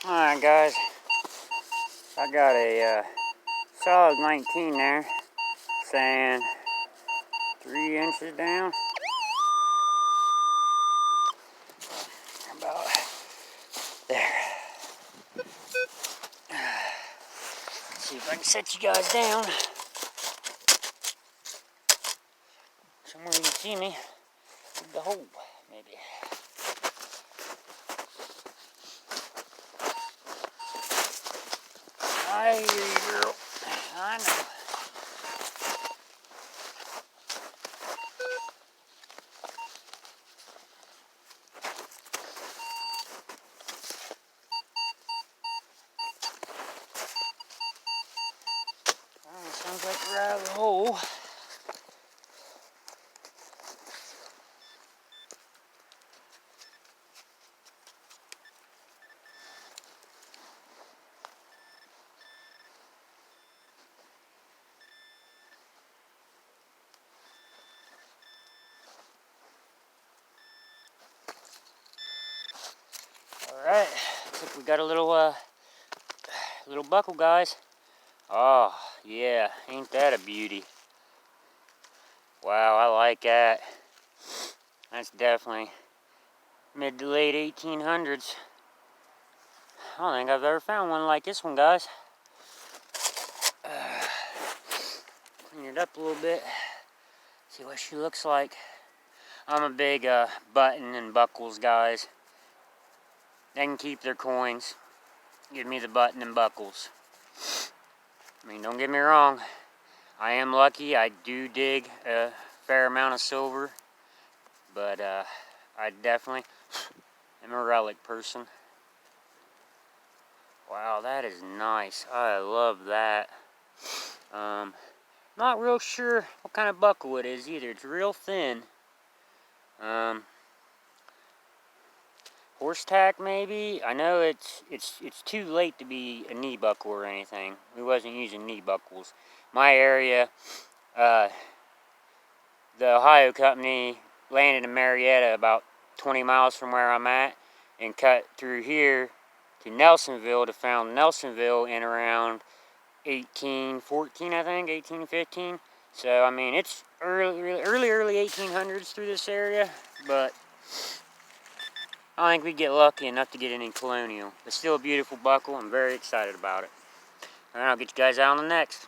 Alright guys, I got a solid 19 there, saying 3 inches down. About there. Let's see if I can set you guys down somewhere you can see me through the hole, maybe. I hear you, girl. I know. Sounds like we're out of the hole. Alright, looks like we got a little buckle, guys. Oh, yeah, ain't that a beauty? Wow, I like that. That's definitely mid to late 1800s. I don't think I've ever found one like this one, guys. Clean it up a little bit. See what she looks like. I'm a big button and buckles, guys. They can keep their coins. Give me the button and buckles. I mean, don't get me wrong. I am lucky. I do dig a fair amount of silver. But I definitely am a relic person. Wow, that is nice. I love that. Not real sure what kind of buckle it is either. It's real thin. Horse tack maybe. I know it's too late to be a knee buckle or anything. We wasn't using knee buckles. My area, the Ohio company landed in Marietta about 20 miles from where I'm at and cut through here to Nelsonville to found Nelsonville in around 1814, I think, 1815. So, I mean, it's early 1800s through this area, but I think we get lucky enough to get it in colonial. It's still a beautiful buckle. I'm very excited about it. And I'll get you guys out on the next.